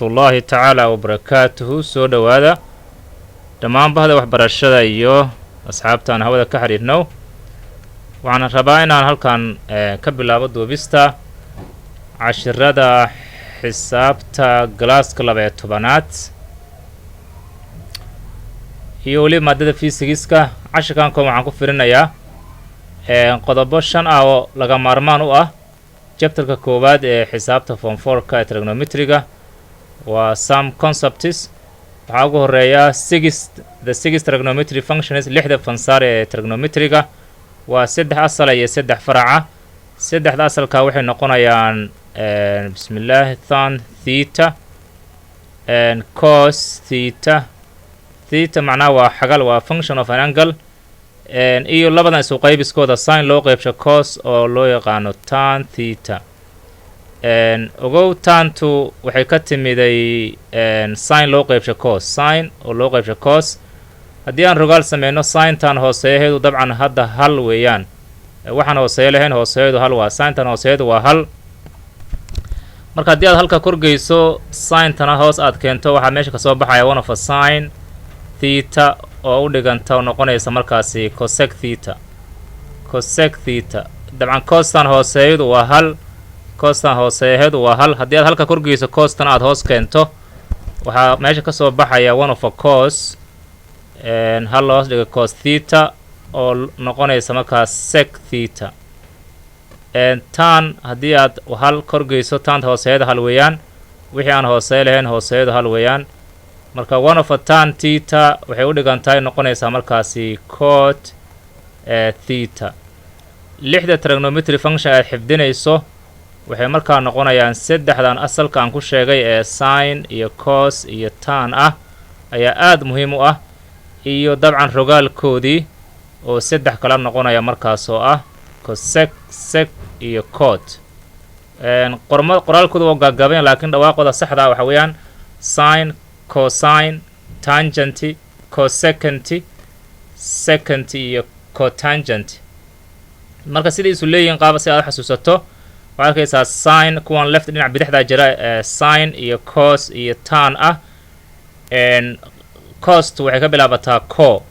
الله تعالى وبركاته سو دوادا dhammaan bahda waxbarashada iyo asxaabtaan hawada ka xiriirno waxaan rabaa inaan halkan ka bilaabo duubista cashirada xisaabta galaaska 12aad iyo wali maadada fiisigiska cashirkan waxaan ku firinayaa qodobo 5 ah oo laga maarmaan u ah chapterka koowaad ee xisaabta form 4 ka trigonometriga waa some concepts waxaa ugu horeeya the six trigonometry functions lixda fansaar ee trigonometriga waa 3 asal iyo 3 faraca 3 asalka waxay noqonayaan bismillah tan theta and cos theta macnaha waa xagal waa function of an angle iyo labadan isu qaybiskooda sin loo qaybsho cos oo loo yaqaano tan theta ogow tantu waxay ka timiday sin loo qaybsho cos sin oo loo qaybsho cos haddii aan rogaal sameyno sin tan hooseeyaheedu dabcan hadda hal weeyaan waxaan hooseeyo lahayn hooseeyeedu hal waa sin tan hooseeyeedu waa hal marka haddii aad halka korgeyso sin tana hoos aad keento waxaa meesha kasoo baxaya 1 over sin theta oo u dhiganta oo noqonaysa markaasi cosec theta dabcan cos tan hooseeyeedu waa hal costan hooseeyaheedu waa hal haddii aad halka korgeyso costan aad hoos keento waxaa meesha kasoo baxaya 1 over cos hal hoos dhiga cos theta oo noqonaysa markaas sec theta tan haddii aad hal korgeyso tanta hooseeyada hal weeyaan wixii aan hooseey lahayn hooseeyadu hal weeyaan marka 1 over tan theta waxay u dhigantahay noqonaysaa markaasi cot theta lixda trigonometry function aad xifdinayso waxay markaa noqonayaan 3dan asalka aan ku sheegay ee sin iyo cos iyo tan ah ayaa aad muhiim u ah iyo dabcan rogaalkoodii oo 3 kala noqonaya markaas oo ah cosec sec iyo cot qoraalkooda waa gaagaaban laakiin dhawaaqooda saxda ah waxa weeyaan sin cosine tangent cosecant secant iyo cotangent marka sida isu leeyihiin qaab si aad xasuusato waxaad arkaysaa sin kuwan left dhinac bidixda jira sin iyo cos iyo tan ah cost waxay ka bilaabataa co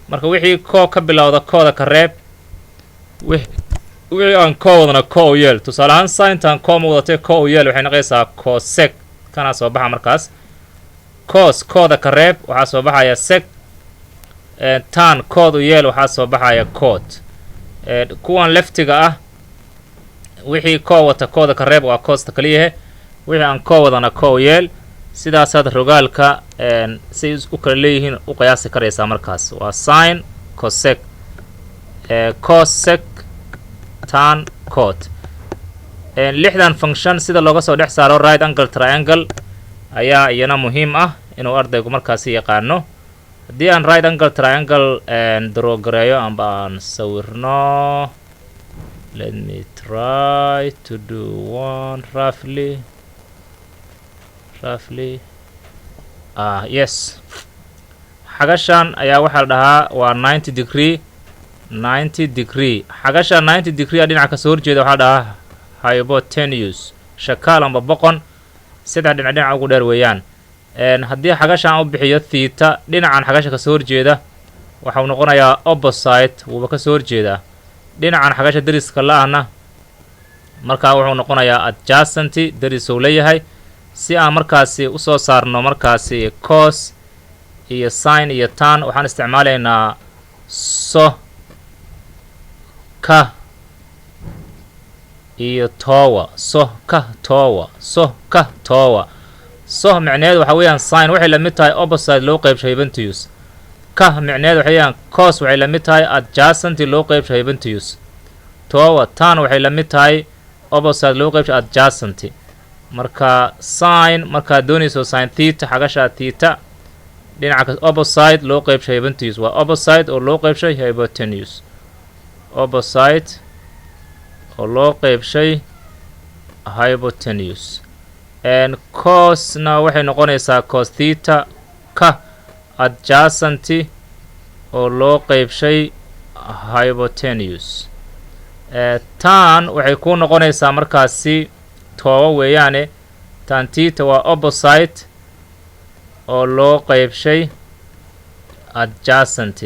marka wixii co ka bilowda kooda ka reeb wixii aan co wadana co u yeel tusaale ahaan sin tan co ma wadatay co u yeel waxay noqonaysaa cosec kana soo baxa markaas cos kooda ka reeb waxaa soo baxaya sec tan kood u yeel waxaa soo baxaya cot kuwan leftiga ah wixii ko wata kooda ka reeb waa costa kaliyahe wixii aan ko wadana ko yeel sidaasaad rogaalka say u kala leeyihiin u qiyaasi karaysaa markaas waa sin cosec cosec tan cot lixdan function sida looga soo dhex saaro right angle triangle ayaa iyana muhiim ah inuu ardaygu markaasi yaqaano haddii aan right angle triangle draw gareeyo amba aan sawirno let me try to do one roughly yes xagashan ayaa waxaa la dhahaa waa 90 degree xagashan 90 degree dhinaca ka soo horjeeda waxaa la dhahaa hypotenuse shakaal amba boqon 3 dhinac ugu dheer weeyaan haddii xagashan u bixiyo theta dhinacan xagasha ka soo horjeeda waxa uu noqonayaa opposite wuuba ka soo horjeedaa dhinacan xagasha dariska la-ahna markaa wuxuu noqonayaa adjacent daris uu leeyahay si aan markaasi usoo saarno markaasi cos iyo sin iyo tan waxaan isticmaalaynaa so ka iyo towa so micneheedu waxa weeyaan sin waxay la mid tahay opposite loo qaybsho hypotenuse ka micneheedu waxay weeyaan cos waxay la mid tahay adjacent loo qaybsho hypotenuse towa tan waxay la mid tahay opposite loo qaybsho adjacent marka sin markaad doonayso sin theta xagasha theta dhinaca opposite loo qaybsho hypotenuse waa opposite oo loo qaybshay hypotenuse opposite oo loo qaybshay hypotenuse cosna waxay noqonaysaa cos theta ka adjacent oo loo qaybshay hypotenuse tan waxay ku noqonaysaa markaasi tooba weeyaane tan theta waa opposite oo loo qaybshay adjacent.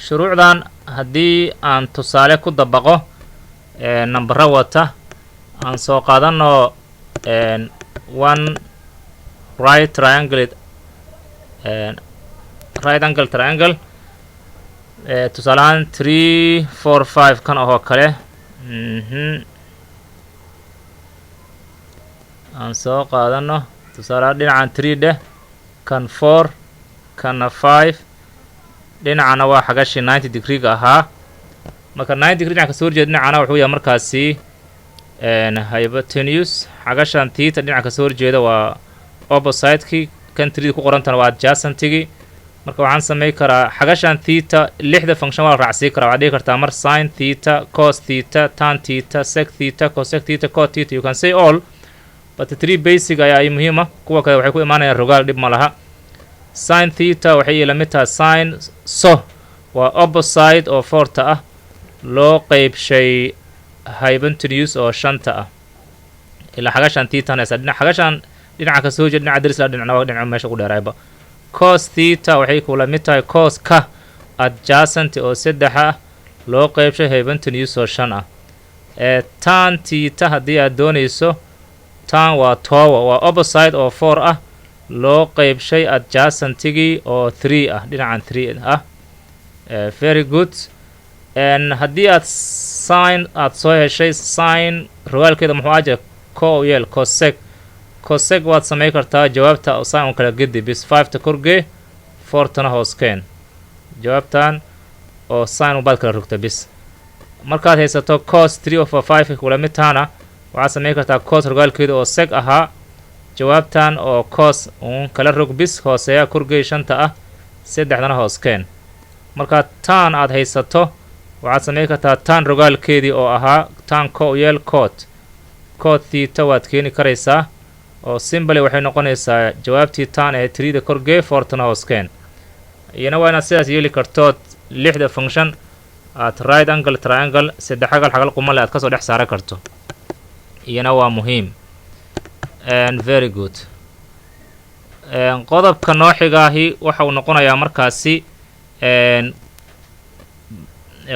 shuruucdan haddii aan tusaale ku dabaqo nambara wata aan soo qaadano one right angle triangle tusaale ahaan 3 4 5 kan ahoo kale aan soo qaadano tusaale dhinacan 3 dheh kan 4 kana 5 dhinacana waa xagashi 90 degree ahaa marka 90 degree dhinaca kasoo horjeeda dhinacana wuxuu yahay markaasi hypotenuse xagashan theta dhinaca kasoo horjeeda waa opposite-kii kan 3 ku qorantana waa adjacent-gii marka waxaan samey karaa xagashan theta lixda function waa raacsi karaa waxaad dhigi kartaa mar sin theta cos theta tan theta sec theta cosec theta cot theta you can say all but the 3 basic ayaa muhiim ah kuwa kale waxay ku imaanayaan rogaal dhib ma laha sin theta waxay ila mid tahay sin so waa opposite oo 4ta ah loo qaybshay hypotenuse oo 5ta ah ila xagashan theta naysa xagashan dhinaca ka soo jeed dhinaca daris la dhinaca meesha ku dheerayba cos theta waxay kula mid tahay cos ka adjacent oo 3 ah loo qaybshay hypotenuse oo 5 ah tan theta haddii aad doonayso tan waa towa waa opposite oo 4 ah loo qaybshay adjacent-gii oo 3 ah dhinacan 3 ah very good haddii aad sin aad soo heshay sin rogaalkeeda muxuu aje co yeel cosec waad samey kartaa jawaabta sin u kala gedi bis 5ta korgee 4tana hooskeen jawaabtan oo sin ubaad kala rogta bis markaad haysato cos 3/5 kula mid tahana waxaad samey kartaa cos rogaalkeeda oo sec ahaa jawaabtan oo cos kala rog bis hooseeya korgey 5ta ah 3dana hooskeen markaad tan aad haysato waxaad samey kartaa tan rogaalkeedii oo ahaa tan co yeel cot theta waad keeni karaysaa oo simply waxay noqonaysaa jawaabtii tan ee 3da korgee 4tana hooskeen iyana waa inaad sidaas yeeli kartood lixda function aad right angle triangle saddex xagal qumale aad kasoo dhex saaran karto iyana waa muhiim and very good qodobka nooxigaahi waxa uu noqonayaa markaasi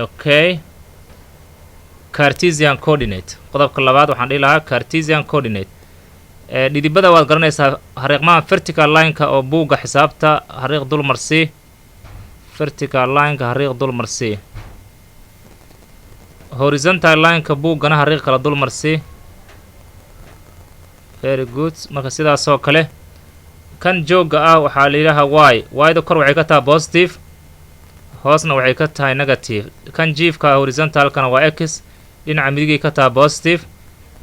okay Cartesian coordinate qodobka labaad waxaan dhihi lahaa Cartesian coordinate dhidibada waad garanaysaa xariiqmaha vertical line-ka oo buugga xisaabta xariiq dul marsi vertical line-ka xariiq dul marsi horizontal line-ka buuggana xariiq kala dul marsi very good marka sidaas oo kale kan jooga ah waxaa la yidhaahaa y-da kor waxay ka tahay positive hoosna waxay ka tahay negative kan jiifka horizontalkana waa x dhinaca midigay ka tahay positive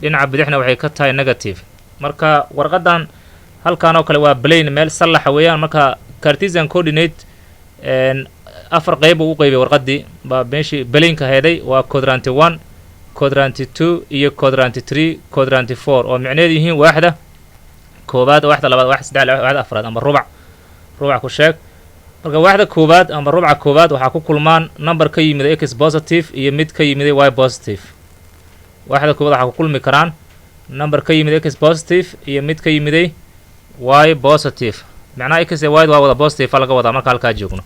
dhinaca bidixna waxay ka tahay negative marka warqadan halkan oo kale waa plane meel sallaxa weeyaan marka Cartesian coordinate afar qayb uu qaybay warqadii ba meeshii plane-ka heeday waa quadrant 1 quadrant 2 iyo quadrant 3 quadrant 4 oo micneed yihiin waaxda koobaad waaxda labaad waaxda saddex waaxda afraad ama rubac ku sheeg marka waaxda koobaad ama rubaca koobaad waxaa ku kulmaan number ka yimid x positive iyo mid ka yimid y positive waaxda koobaad waxaa ku kulmi karaan number ka yimid x positive iyo mid ka yimid y positive macnaha x iyo y waa wada positive laga wadaa marka halkaa joogno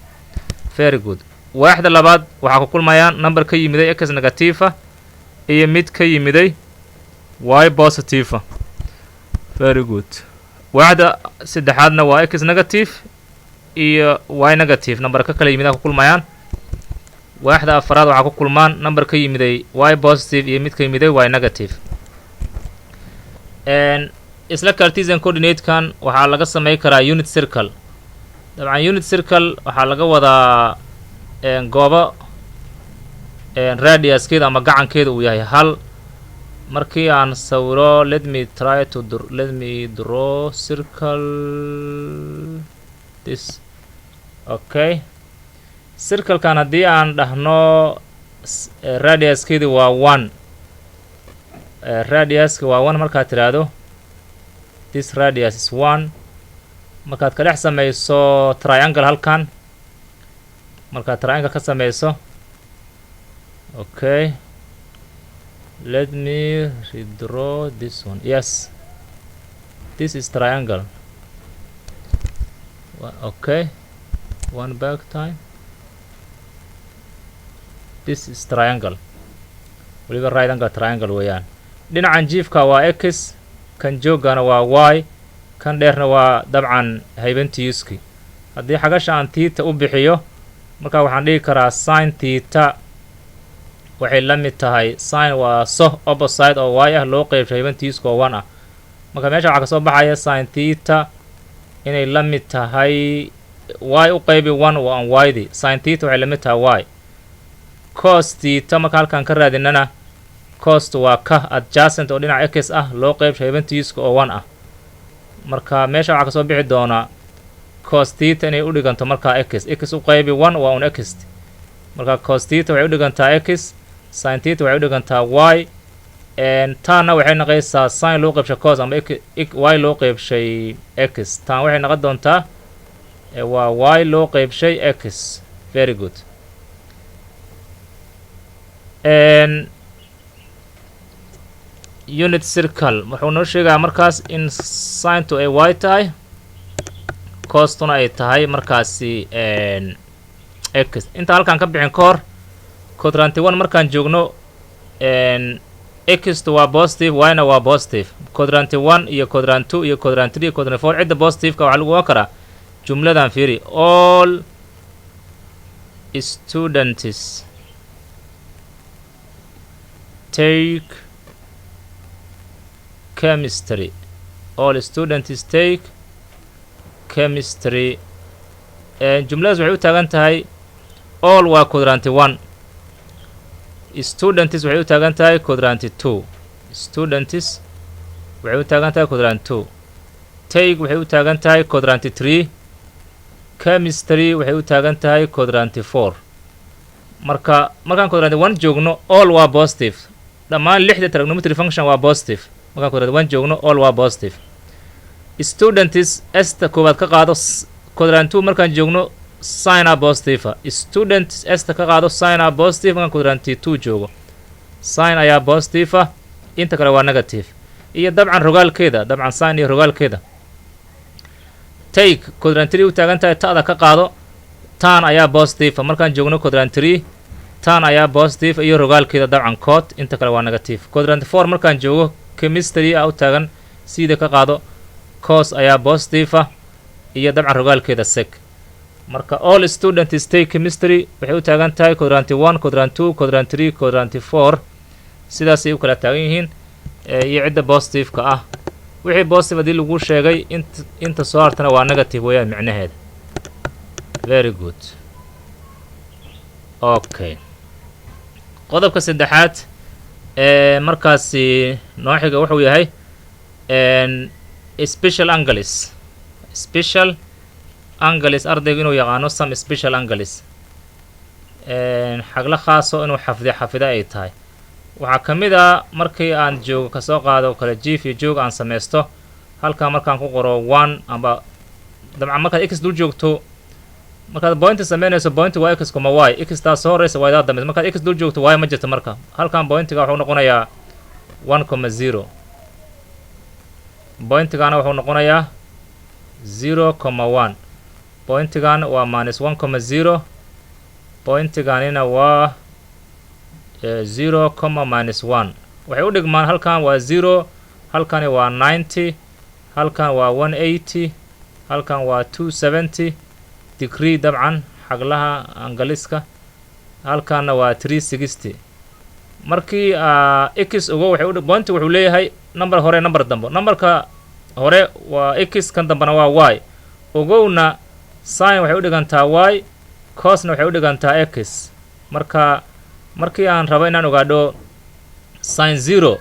very good waaxda labaad waxaa ku kulmayaan number ka yimid x negative iyo mid ka yimid y positive very good waaxda saddexaadna waa x negative iyo y negative number ka kala yimid ku kulmayaan waaxda afraad waxaa ku kulmaan number ka yimid y positive iyo mid ka yimid y negative isla Cartesian coordinate kan waxaa laga samey karaa unit circle dabcan unit circle waxaa laga wadaa goobo radiuskeeda ama gacankeeda uu yahay hal markii aan sawiro let me draw circle this okay circle-kan haddii aan dhahno radiuskeedi waa 1 radiuska waa 1 markaad tiraahdo this radius is 1 markaad ka dhex samayso triangle halkan markaad triangle ka samayso okay let me redraw this one yes this is triangle. Okay, one back time. This is triangle. weliba right angle triangle weeyaan. dhinacan jiifka waa x, kan joogana waa y, kan dheerna waa dabcan haybentiiski. haddii xagasha aan theta u bixiyo marka waxaan dhigi karaa sin theta waxay la mid tahay sin waa so opposite oo y ah loo qeybsho haybentiiska oo 1 ah. marka meesha waxaa kasoo baxaya sin theta inay la mid tahay y u qaybi 1 waa aan y-di. sin theta waxay la mid tahay y. cos theta marka halkaan ka raadinana cost waa ka adjacent oo dhinaca x ah loo qeybsho haybentiiska oo 1 ah. marka meesha waxaa kasoo bixi doona cos theta inay u dhiganto markaa x u qaybi 1 waa un x. marka cos theta waxay u dhigantaa x, sin theta waxay u dhigantaa y, taanna waxay noqonaysaa sin loo qeybshay cos ama y loo qeybshay x. taan waxay noqon doontaa waa y loo qeybshay x. very good. unit circle wuxuu noo sheegaa markaas in sintu ay y tahay, costuna ay tahay markaasi x. inta halkaan ka bixin ka hor quadrant 1 markaan joogno x waa positive, y-na waa positive. quadrant 1 iyo quadrant 2 iyo quadrant 3 iyo quadrant 4 cidda positive-ka waxaa lagu ogan karaa jumladan fiiri all students take chemistry. all students take chemistry. jumladaas waxay u taagan tahay all waa quadrant 1, students waxay u taagan tahay quadrant 2, students waxay u taagan tahay quadrant 2, take waxay u taagan tahay quadrant 3, chemistry waxay u taagan tahay quadrant 4. markaan quadrant 1 joogno all waa positive, dhammaan 6 trigonometry function waa positive. markaan quadrant 1 joogno all waa positive. students esta koowaad ka qaado quadrant 2 markaan joogno sin positive. students esta ka qaado sin positive markaan quadrant 2 joogo sin ayaa positive, inta kale waa negative. iyo dabcan rogaalkeeda, dabcan sin iyo rogaalkeeda. take quadrant 3 u taagan tahay ta'da ka qaado tan ayaa positive markaan joogno quadrant 3, tan ayaa positive iyo rogaalkeeda dabcan cot, inta kale waa negative. quadrant 4 markaan joogo chemistry u taagan sida ka qaado cos ayaa positive iyo dabcan rogaalkeeda sec. marka all students take chemistry waxay u taagan tahay quadrant 1, quadrant 2, quadrant 3, quadrant 4 sidaasay u kala taagan yihiin iyo cidda positive-ka ah. wixii positive haddii lagu sheegay inta soo hartana waa negative weeyaan micnaheeda. very good. okay, qodobka saddexaad markaasi nooxiga wuxuu yahay special angles. special angles ardaygu inuu yaqaano some special angles, xagla khaaso inuu xafida ay tahay. waxaa ka mid a markii aan joogo kasoo qaado kala jiif iyo joog aan samaysto halkaa markaan ku qoro 1 amba dabcan markaad x dul joogto markaad point samaynayso point waa x kuma y, x taa soo horeysa waa idaa dambaysa. markaad x dul joogto y ma jirto. marka halkaan pointiga wuxuu noqonayaa 1,0, pointigana wuxuu noqonayaa 0,1, pointigan waa -1,0, pointiganina waa 0, -1. waxay u dhigmaan halkan waa 0, halkani waa 90, halkan waa 180, halkan waa 270 degree dabcan xaglaha angaliska, halkanna waa 360. markii x ugo waxay pointi wuxuu leeyahay number hore number dambe. numberka hore waa x, kan dambena waa y. ogowna sin waxay u dhigantaa y, cosna waxay u dhigantaa x. markii aan rabo inaan ogaadho sin 0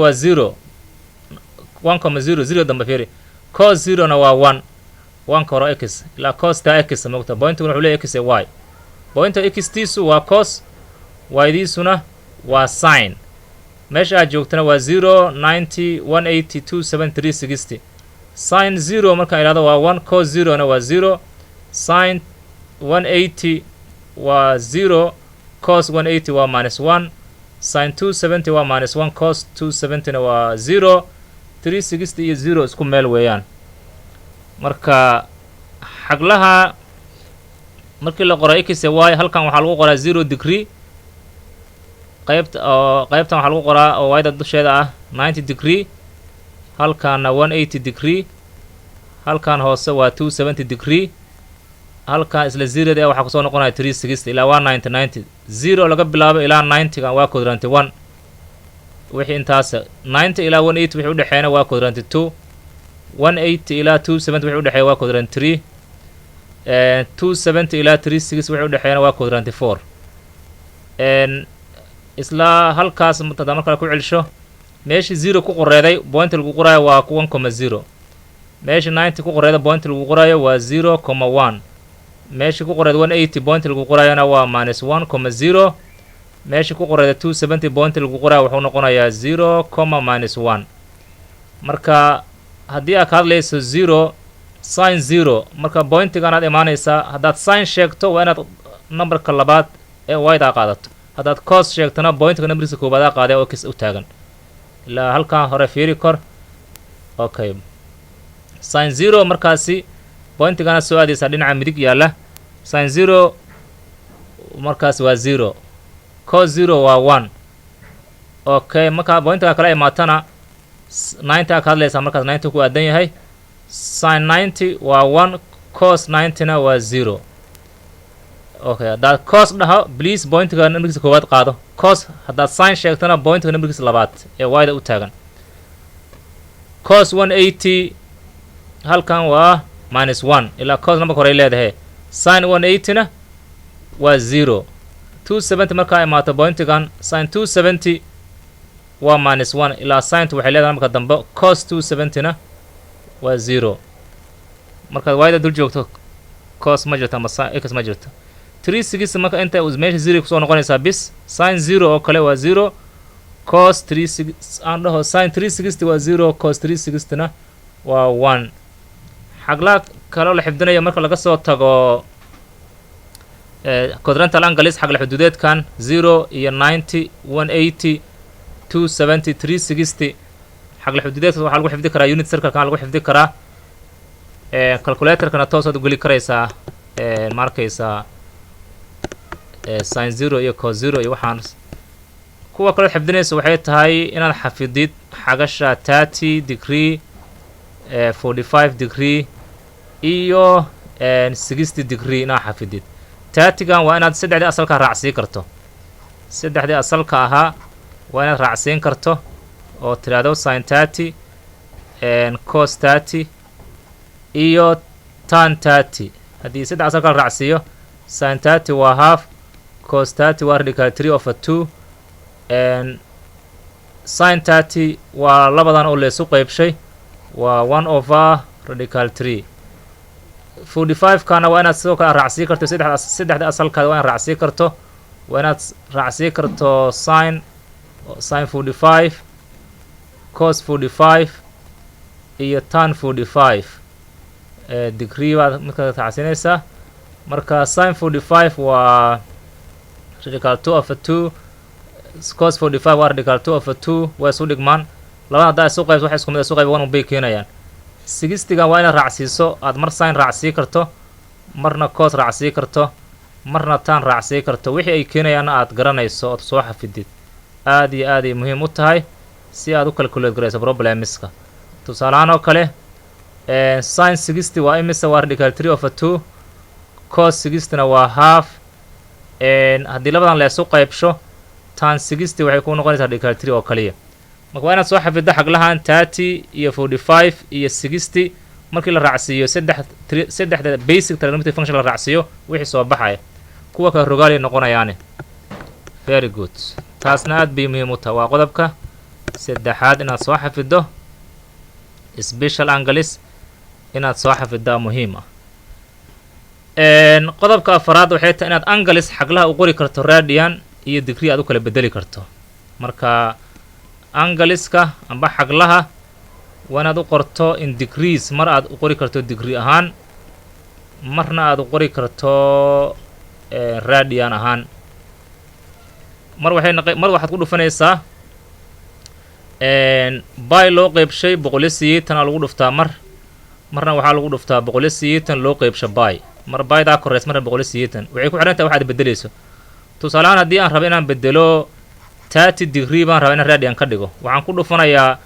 waa 0, 1,0 0 dambe fiiri. cos 0 na waa 1, 1ka hore x ilaa cos taa x moogta. pointiguna wuxuu leeyahay x ee y. pointa x tiisu waa cos, y diisuna waa sin. meesha aad joogtana waa 0, 90, 180, 270, 360. sin 0 markaan idhahdo waa 1, cos 0 na waa 0, sin 180 waa 0, cos 180 waa -1, sin 270 waa -1, cos 270 na waa 0, 360 iyo 0 isku meel weeyaan. marka xaglaha markii la qoro x y halkan waxaa lagu qoraa 0 degree qaybtan waxaa lagu qoraa oo y-da dusheeda ah 90 degree, halkaana 180 degree, halkan hoose waa 270 degree, halkan isla 0 waxaa kusoo noqonaya 360 ilaa 190. 0 laga bilaabo ilaa 90 waa quadrant 1 wixii intaas 90 ilaa 180 wixii u dhaxeeyna waa quadrant 2, 180 ilaa 270 wixii u dhaxeeya waa quadrant 3, 270 ilaa 360 wixii u dhaxeeyna waa quadrant 4. isla halkaas marka marka ku celsho meeshii 0 ku qoreeday point lagu qoraayo waa 1.0, meeshii 90 ku qoreeday point lagu qoraayo waa 0.1, meeshii ku qoreeday 180 point lagu qoraayana waa -1.0, meeshii ku qoreeday 270 point lagu qoraayo wuxuu noqonayaa 0.-1. marka haddii aad ka hadlayso 0 sin 0 marka pointigan aad imaanaysaa, haddaad sin sheegto waa inaad numberka labaad ee y-da qaadato, haddaad cos sheegtana pointiga numberkiisa koobaad qaaday oo x u taagan ilaa halkan hore fiiri kor. okay, sin 0 markaasi pointigana soo aadaysaa dhinaca midig yaalla, sin 0 markaas waa 0, cos 0 waa 1. okay, marka pointiga kala imaatana 90 aad ka hadlaysaa, markaas 90 ku aadan yahay, sin 90 waa 1, cos 90na waa 0. okay, haddaad cos dhaho please pointiga numberkiisa koowaad qaado, cos haddaad sin sheegtana pointiga numberkiisa labaad ee y-da u taagan. cos 180 halkan waa -1 ilaa cos numberka hore ay leedahay, sin 180na waa 0, 270 markaa imaato pointigan sin 270 waa -1 ilaa sintu waxay leedahay marka dambe cos 270na waa 0. markaad y-da dul joogto cos ma jirto ama x ma jirto. 360 marka inta meesha 0 kusoo noqonaysaa bis, sin 0 oo kale waa 0, cos 360 aan dhaho sin 360 waa 0, cos 360na waa 1. xaglaha kaloo la xifdinayo marka laga soo tago quadrantal angles xagla xuduudeedkan 0 iyo 90, 180, 270, 360 xagla xuduudeedka waxaa lagu xifdi karaa unit circle-kan lagu xifdi karaa, calculatorkana toosaad u geli karaysaa ma arkaysaa sin 0 iyo cos 0 iyo waxaan. kuwa kaloo xifdinaysa waxay tahay inaad xafidid xagasha 30 degree, 45 degree iyo 60 degree inaad xafidid. 30gan waa inaad saddexdii asalka raacsiin karto, saddexdii asalka ahaa waa inaad raacsiin karto oo tiraahdo sin 30, cos 30 iyo tan 30. haddii saddex asalka la raacsiiyo sin 30 waa half, cos 30 waa radical 3/2, sin 30 waa labadan oo leesu qaybshay waa 1/radical 3. 45kana waa inaad sidoo kale raacsiin karto, saddexda asalkaada waa inaad raacsiin karto, waa inaad raacsiin karto sin 45, cos 45 iyo tan 45 degree baad markaa raacsiinaysaa. marka sin 45 waa radical 2/2, cos 45 waa radical 2/2, waa isu dhigmaan labada haddaa isu qaybso waxay isku mid isu qayb 1 bay keenayaan. 60gan waa inaad raacsiiso, aad mar sin raacsii karto, marna cos raacsii karto, marna tan raacsii karto, wixii ay keenayaanna aad garanayso ood soo xafidid. aad iyo aad ay muhiim u tahay si aad u calculate garayso problemiska. tusaalahaan oo kale sin 60 waa imise waa radical 3/2, cos 60na waa half, haddii labadan leesu qaybsho tan 60 waxay ku noqonaysaa radical 3 oo kaliya. marka waa inaad soo xafiddo xaglahan 30 iyo 45 iyo 60 markii la raacsiiyo saddexda basic trigonometric function la raacsiiyo wixii soo baxaya, kuwa kale rogaalay noqonayaane. very good, taasna aad bay muhiim u tahay. waa qodobka saddexaad inaad soo xafiddo special angles inaad soo xafiddaa muhiim ah. qodobka afaraad waxay tahay inaad angles xaglaha u qori karto radian iyo degree aad u kala bedeli karto. marka angleska amba xaglaha waa inaad u qorto in degrees, mar aad u qori karto degree ahaan, marna aad u qori karto radian ahaan. mar waxaad ku dhufanaysaa by loo qeybshay 180 lagu dhuftaa marna waxaa lagu dhuftaa 180 loo qeybsho by mar bydaa koreys marna 180 waxay ku xiran tahay waxaad bedelayso tusaale ahaan haddii aan rabo inaan bedelo 30 degree baan rabaa inaan radian ka dhigo waxaan ku dhufanayaa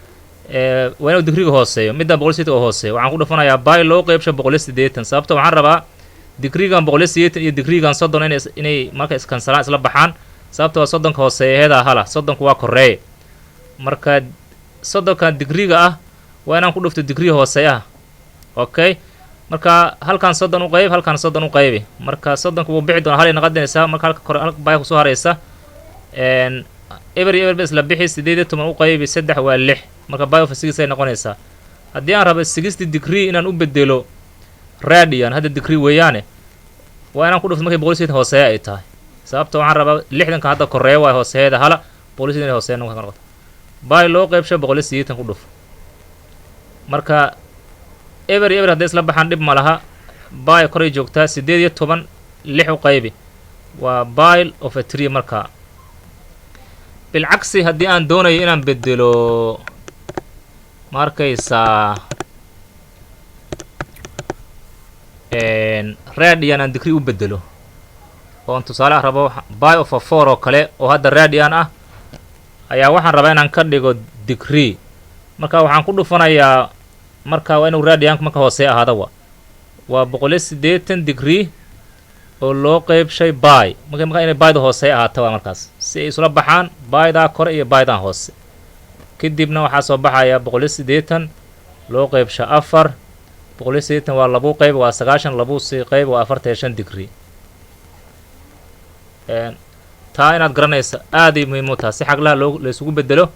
waa inuu digriga hooseeyo midda 180 oo hooseeyo waxaan ku dhufanayaa by loo qeybsho 180 sababta waxaan rabaa digrigan 180 iyo digrigan 30 inay marka iskansalaan isla baxaan sababta waa 30 ka hooseeyaheeda hala 30 waa koreey marka 30 digriga ah waa inaan ku dhufto digriga hooseeyaha okay marka halkan 30 u qayb halkan 30 u qaybi marka 30 wuu bixi doonaa hal ay naqadinaysaa marka halka kore halka bay ku soo haraysa every bes la bixi 18 u qaybi 3 waa 6 marka by of 6 ay noqonaysaa haddii aan rabo 60 degree inaan u bedelo radian hadda degree weeyaane waa inaan ku dhufto markay 180 hooseeya ay tahay sababta waxaan rabaa 60 ka hadda koreeya waa hooseeyada hala 180 hooseeya noqon by loo qeybsho 180 ku dhuf marka every hadday isla baxaan dhib ma laha by koray joogtaa 18 6 u qaybi waa by of a 3 marka bilcagsi haddii aan doonayo inaan bedelo markaysaa radian aan degree u bedelo oon tusaale ah rabo by of a 4 oo kale oo hadda radian ah ayaa waxaan rabaa inaan ka dhigo degree marka waxaan ku dhufanayaa marka waa inuu radianku marka hoosee ahaada waa 180 degree oo loo qeybshay by marka inay byda hoosee ahaata waa markaas si ay isula baxaan bydaa kore iyo bydan hoose kadibna waxaa soo baxaya 180 loo qeybsho 4 180 waa labu qayb waa 90 labu sii qayb waa 45 degree taa inaad garanaysa aaday muhiim u tahay si xaglaha la isugu bedelo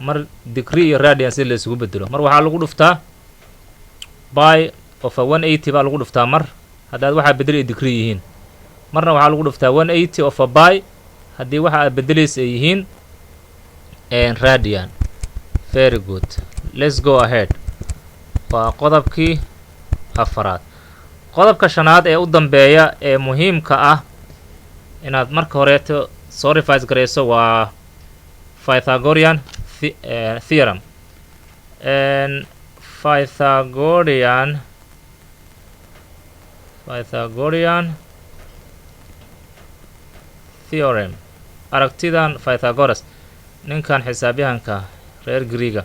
mar degree iyo radian si la isugu bedelo mar waxaa lagu dhuftaa by of a 180 baa lagu dhuftaa mar haddaad waxaa bedeli ay degree yihiin marna waxaa lagu dhuftaa 180 of a by haddii waxa aad bedelaysa ay yihiin radian very good let's go ahead waa qodobkii afaraad qodobka shanaad ee u dambeeya ee muhiimka ah inaad marka horeeto soo revise garayso waa Pythagorean theorem Pythagorean theorem aragtidan Pythagoras ninkan xisaabyahanka reer Greega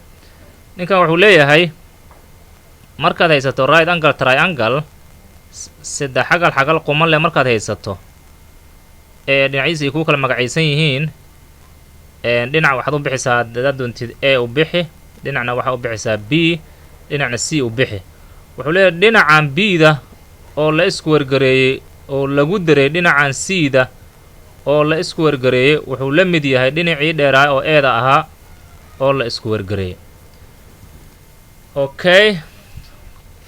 ninkan wuxuu leeyahay markaad haysato right angle triangle saddex xagal quman leh markaad haysato dhinaciisa ay ku kala magacaysan yihiin dhinac waxaad u bixisaa dadaad doontid A u bixi dhinacna waxaad u bixisaa B dhinacna C u bixi wuxuu leeyahay dhinacan B-da oo la isku wargareeyey oo lagu daray dhinacan C-da oo la isku wargareeyey wuxuu la mid yahay dhinacii dheeraa oo A-da ahaa oo la isku wargareeyey okay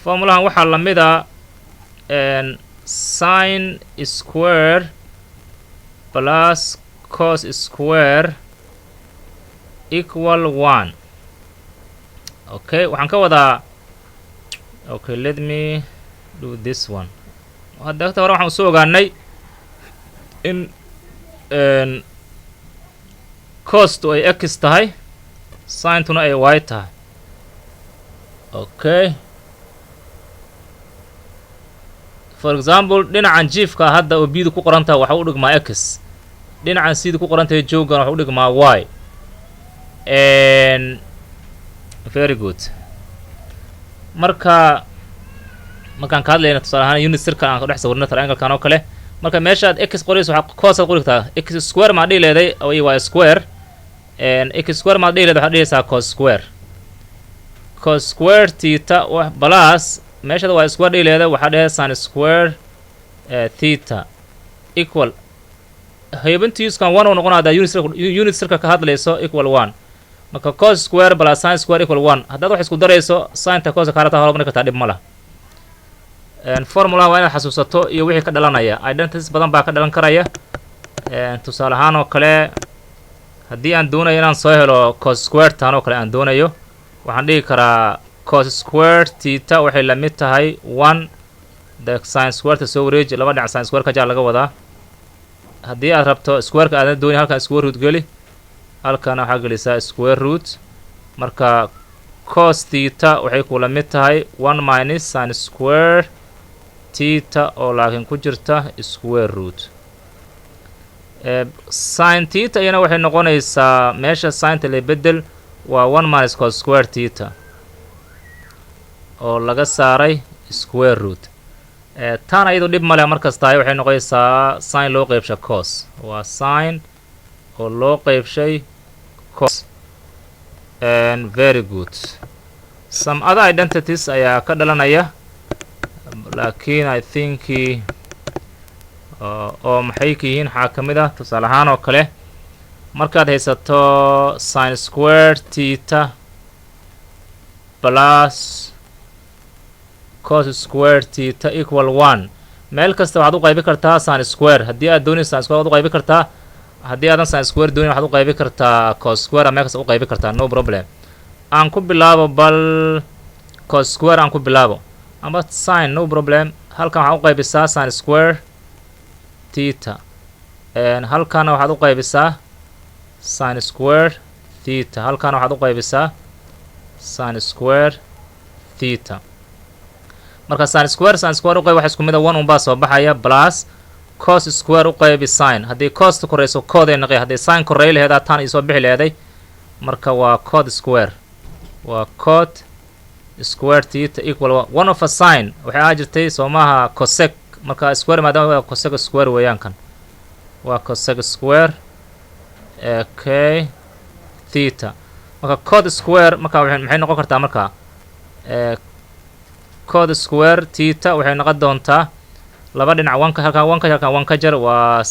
formulahan waxaa la mid a sin square plus cos square equal 1 okay waxaan ka wadaa okay let me do this one hadda hore waxaan soo ogaanay in costu ay x tahay sintuna ay y tahay okay for example dhinacan jiifka hadda oo b-da ku qoran tahay waxa u dhigmaa x dhinacan c-da ku qoran tahay joogana waxa u dhigmaa y very good markaan ka hadlayna tusaale ahaan unit circle aan ka dhex sawirno triangle-kan oo kale marka meeshaad x qorayso waxaa cos-aad qorigtaa x square maa dhihi leeday y square x square maad dhihi leeday waxaad dhihaysaa cos square theta plus meeshada waa square dhihi leeday waxaa dhehey sin square theta equal haybintiiskan 1 uu noqon hadaa unit circle ka hadlayso equal 1 marka cos square plus sin square equal 1 haddaad wax isku darayso sinta cos kaarata hormari kartaa dhib ma lah formula waa inaad xasuusato iyo wixii ka dhalanaya identities badan baa ka dhalan karaya tusaale ahaan oo kale haddii aan doonayo inaan soo helo cos square tan oo kale aan doonayo waxaan dhihi karaa cos square theta waxay la mid tahay 1 the sin square soo wareeji laba dhinac sin square ka jaar laga wadaa haddii aad rabto square ka aadan doonay halkan square root geli halkan waxaa gelisaa square root marka cos theta waxay kula mid tahay 1 minus sin square theta oo laakiin ku jirta square root sin theta iyana waxay noqonaysaa meesha sinta la bedel waa 1 minus cos square theta oo laga saaray square root tan ayadu dhib male markasta waxay noqonaysaa sin loo qaybshay cos waa sin oo loo qaybshay cos and very good some other identities ayaa ka dhalanaya laakiin I think oo maxay ka yihiin waxaa ka mid ah tusaale ahaan oo kale markaad haysato sin square theta plus cos square theta equal 1 meel kasta waxaad u qaybi kartaa sin square haddii aad doonayso sin square waad u qaybi kartaa haddii aadan sin square doonin waxaad u qaybi kartaa cos square meel kasta u qaybi kartaa no problem aan ku bilaabo bal cos square aan ku bilaabo ama sin no problem halkan waxaad u qaybisaa sin square theta halkana waxaad u qaybisaa sin square theta halkana waxaad u qaybisaa sin square theta marka sin square u qayb waxa isku mid ah 1 unbaa soo baxaya plus cos square u qaybi sin haddii costa korayso cod ay naqay haddii sin koray laheedaa tan isoo bixi laheeday marka waa cod square waa cod square theta equal 1 of a sin waxay ahaan jirtay soo maaha cosec marka square maadaama waa cosec square weeyaan kan waa cosec square okay theta marka cod square marka maxay noqon kartaa marka cod square theta waxay noqon doontaa laba dhinac halkan 1 ka jar waa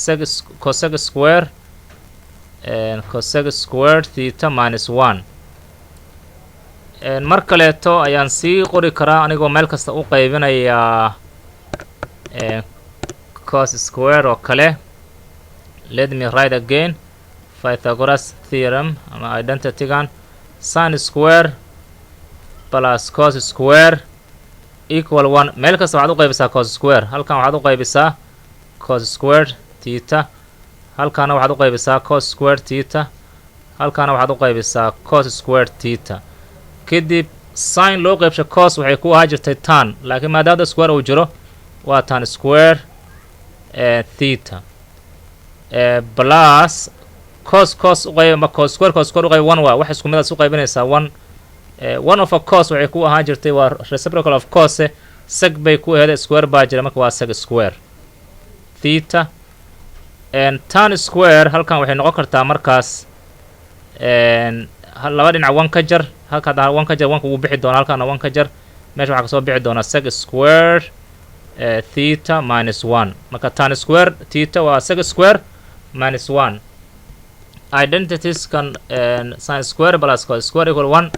cosec square cosec square theta minus 1 mar kaleeto ayaan sii qori karaa anigoo meel kasta u qaybinaya cos square oo kale let me write again Pythagoras theorem ama identity-gan sin square plus cos square equal 1 meel kasta waxaad u qaybisaa cos square halkan waxaad u qaybisaa cos square theta halkana waxaad u qaybisaa cos square theta halkana waxaad u qaybisaa cos square theta kadib sin loo qaybshay cos waxay ku ahaa jirtay tan laakiin maadaama square uu jiro waa tan square theta plus cos u qayb cos square u qayb 1 waa wax isku mid ah u qaybinaysaa 1 1 of a cos waxay ku ahaan jirtay waa reciprocal of cos sec bay ku ahayd square baa jira marka waa sec square theta and tan square halkan waxay noqon kartaa markaas laba dhinac 1 ka jar halka 1 ka jar 1 uu bixi doona halkana 1 ka jar meesha waxa ka soo bixi doona sec square theta minus 1 marka tan square theta waa sec square minus 1 identities kan sin square plus cos square equal 1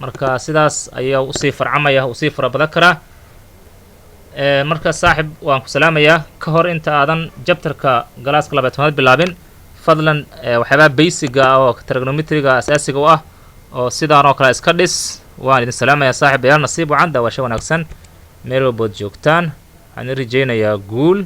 marka sidaas ayaa u sii farcamaya u sii fara badan karaa marka saaxib waan ku salaamayaa ka hor inta aadan jabtarka galaaska 12 bilaabin fadlan waxyaaba basic ah oo trigonometriga asaasiga u ah oo sidaan oo kale iska dhis waan idin salaamayaa saaxib yaal nasiib wacan daawasho wanaagsan meel walbood joogtaan waxaan rajaynayaa guul